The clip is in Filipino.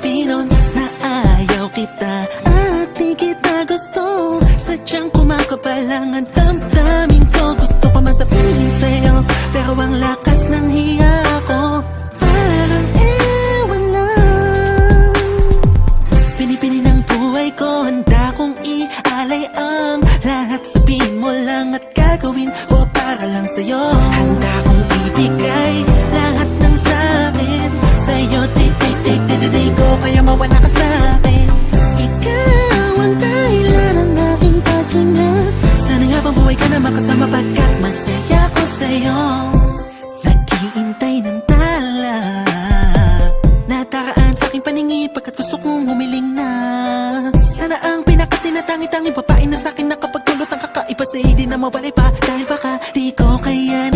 sabihin na ayaw kita at di kita gusto. Sadyang kumakabalang ang damdamin ko. Gusto ko man sabihin sa'yo, pero ang lakas ng hiya ko parang ewan na. Pinipili ng buhay ko, handa kong ialay ang lahat. Sabihin mo lang at gagawin ko para lang sa'yo. Handa kong ibigay lahat ng sa'kin sa'yo. Di ko kaya mawala ka sa'kin. Ikaw ang dahilan ng aking paghinga. Sana nga bang buhay ka na makasama pagkat masaya ko sa'yo. Naghihintay ng tala, nataraan sa aking paningin pagkat gusto kong humiling na. Sana ang pinakatinatangi-tangi babae na sa'kin nakapagdulot ng kakaiba. Sa'yo di na mawalay pa dahil baka di ko kaya